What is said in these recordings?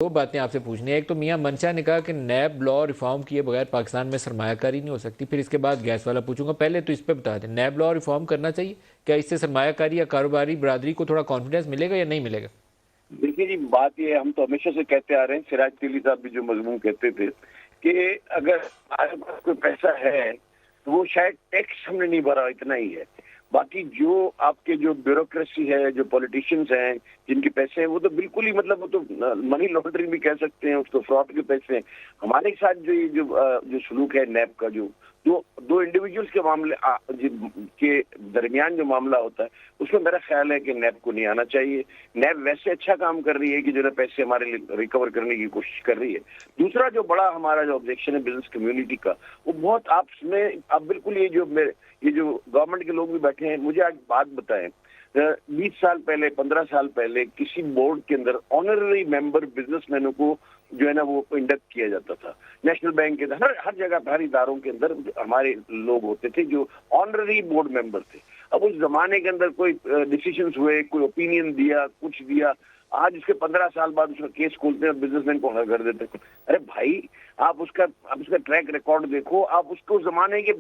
दो बातें आपसे पूछनी है। एक तो मियां मनशा ने कहा कि नैब लॉ रिफॉर्म किए बगैर पाकिस्तान में सरमायाकारी नहीं हो सकती। फिर इसके बाद गैस वाला पूछूंगा। पहले तो इस पे बता दें, नैब लॉ रिफॉर्म करना चाहिए क्या? इससे सरमायाकारी या कारोबारी बरादरी को थोड़ा कॉन्फिडेंस मिलेगा या नहीं मिलेगा? देखिए जी, बात ये है, हम तो हमेशा से कहते आ रहे हैं, सिराज तेली साहब भी जो मजमून कहते थे कि अगर हमारे पास कोई पैसा है तो वो शायद टैक्स हमने नहीं भरा, इतना ही है। बाकी जो आपके जो ब्यूरोक्रेसी है, जो पॉलिटिशियंस हैं, जिनके पैसे हैं, वो तो बिल्कुल ही मतलब वो तो मनी लॉन्ड्रिंग भी कह सकते हैं उसको, फ्रॉड के पैसे हैं। हमारे साथ जो ये जो सलूक है नैब का, जो दो दो इंडिविजुअल्स के मामले के दरमियान जो मामला होता है, उसमें मेरा ख्याल है कि नैब को नहीं आना चाहिए। नैब वैसे अच्छा काम कर रही है कि जो है पैसे हमारे लिए रिकवर करने की कोशिश कर रही है। दूसरा जो बड़ा हमारा जो ऑब्जेक्शन है बिजनेस कम्युनिटी का, वो बहुत आप बिल्कुल ये जो गवर्नमेंट के लोग भी बैठे हैं, मुझे आज बात बताएं, 20 साल पहले, 15 साल पहले किसी बोर्ड के अंदर ऑनररी मेंबर बिजनेसमैनों को जो है ना वो इंडक्ट किया जाता था। नेशनल बैंक के अंदर हर जगह हर इदारों के अंदर हमारे लोग होते थे जो ऑनररी बोर्ड मेंबर थे। अब उस जमाने के अंदर कोई डिसीजंस हुए, कोई ओपिनियन दिया, कुछ दिया, आज उसके 15 साल बाद उसका केस खोलते हैं, बिजनेसमैन को हड़ा कर देते हैं। अरे भाई, आप उसका ट्रैक रिकॉर्ड देखो, आप उसको उस जमाने के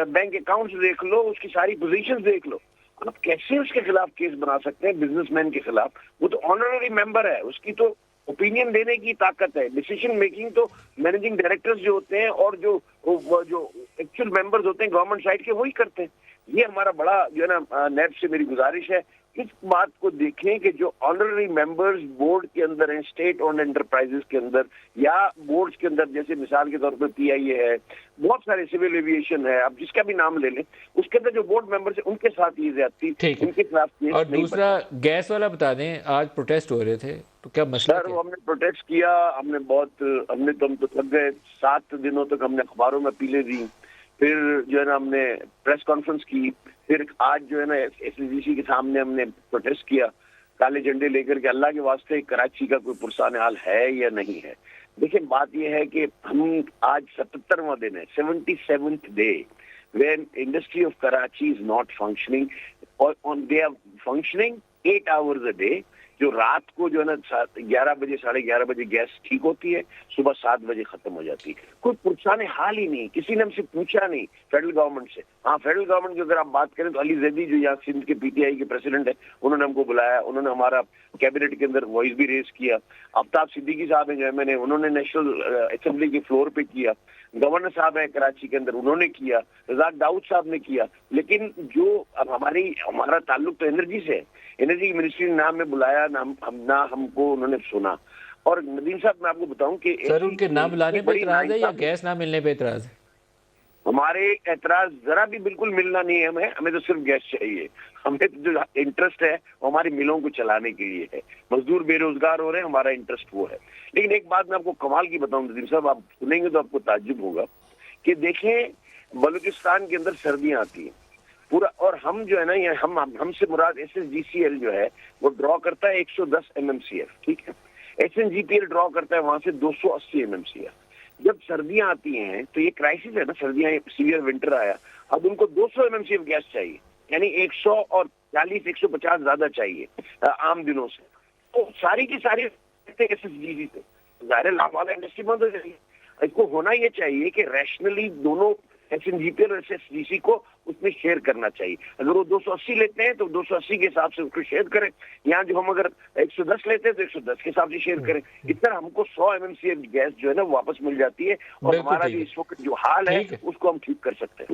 बैंक अकाउंट्स देख लो, उसकी सारी पोजीशंस देख लो। आप कैसे उसके खिलाफ केस बना सकते हैं, बिजनेसमैन के खिलाफ? वो तो ऑनररी मेंबर है, उसकी तो ओपिनियन देने की ताकत है। डिसीजन मेकिंग तो मैनेजिंग डायरेक्टर्स जो होते हैं और जो एक्चुअल मेंबर्स होते हैं गवर्नमेंट साइड के, वही करते हैं। ये हमारा बड़ा जो है ना नैब से मेरी गुजारिश है, इस बात को देखें कि जो ऑनररी मेंबर्स बोर्ड के अंदर हैं, स्टेट ओन्ड एंटरप्राइजेस के अंदर या बोर्ड्स के अंदर, जैसे मिसाल के तौर पर पीआईए है, बहुत सारे सिविल एविएशन है, आप जिसका भी नाम ले लें, उसके अंदर जो बोर्ड मेंबर्स हैं उनके साथ ये ज्यादती, ठीक है। उनके खिलाफ केस और नहीं दूसरा गैस वाला बता दें, आज प्रोटेस्ट हो रहे थे तो क्या मसला सर, क्या? वो हमने प्रोटेस्ट किया, हम तो थक गए। 7 दिनों तक हमने अखबारों में अपीलें दी, फिर जो है ना हमने प्रेस कॉन्फ्रेंस की, फिर आज जो है ना एसजीसी के सामने हमने प्रोटेस्ट किया काले झंडे लेकर के। अल्लाह के वास्ते कराची का कोई पुरसान हाल है या नहीं है? देखिए, बात यह है कि हम आज 77वां दिन है, 77th day when industry of Karachi is not functioning, or they are functioning 8 hours a day। जो रात को जो है ना 11 बजे 11:30 बजे गैस ठीक होती है, सुबह 7 बजे खत्म हो जाती है। कोई पुरसाने हाल ही नहीं, किसी ने हमसे पूछा नहीं फेडरल गवर्नमेंट से। हाँ, फेडरल गवर्नमेंट की अगर आप बात करें तो अली जैदी जो यहाँ सिंध के पीटीआई के प्रेसिडेंट है, उन्होंने हमको बुलाया, उन्होंने हमारा कैबिनेट के अंदर वॉइस भी रेज किया। आफ्ताब सिद्दीकी साहब हैं जो मैंने, उन्होंने नेशनल असेंबली के फ्लोर पे किया। गवर्नर साहब है कराची के अंदर, उन्होंने किया। रजाक दाऊद साहब ने किया। लेकिन जो अब हमारा ताल्लुक तो एनर्जी से है, एनर्जी की मिनिस्ट्री ने ना हमें बुलाया, ना हमको उन्होंने सुना। और नदीम साहब, मैं आपको बताऊं कि सर, उनके नाम बुलाने पे इतराज है या गैस ना मिलने पे इतराज है? हमारे एतराज जरा भी बिल्कुल मिलना नहीं है। हमें तो सिर्फ गैस चाहिए। हमें तो जो इंटरेस्ट है वो हमारी मिलों को चलाने के लिए है। मजदूर बेरोजगार हो रहे हैं, हमारा इंटरेस्ट वो है। लेकिन एक बात मैं आपको कमाल की बताऊं नदीम साहब, आप सुनेंगे तो आपको ताज्जुब होगा कि देखें, बलूचिस्तान के अंदर सर्दियां आती हैं पूरा, और हम जो है ना, ये हमसे मुराद SSGCL जो है वो ड्रॉ करता है 110 MMCF, ठीक है। SNGPL ड्रॉ करता है वहां से 280 MMCF। जब सर्दियां आती हैं तो ये क्राइसिस है ना, सर्दियां, सीवियर विंटर आया, अब उनको 200 MMCF गैस चाहिए, यानी 140 150 ज्यादा चाहिए आम दिनों से। तो सारी की सारी SSGC से ज़ाहिर लाभ वाला इंडस्ट्री बंद हो जाएगी। इसको होना ये चाहिए कि रैशनली दोनों SNGPL और SSGC को उसमें शेयर करना चाहिए। अगर वो 280 लेते हैं तो 280 के हिसाब से उसको शेयर करें। यहाँ जो हम अगर 110 लेते हैं तो 110 के हिसाब से शेयर करें। इस तरह हमको 100 MMCF गैस जो है ना वापस मिल जाती है, और हमारा जो इस वक्त जो हाल है उसको हम ठीक कर सकते हैं।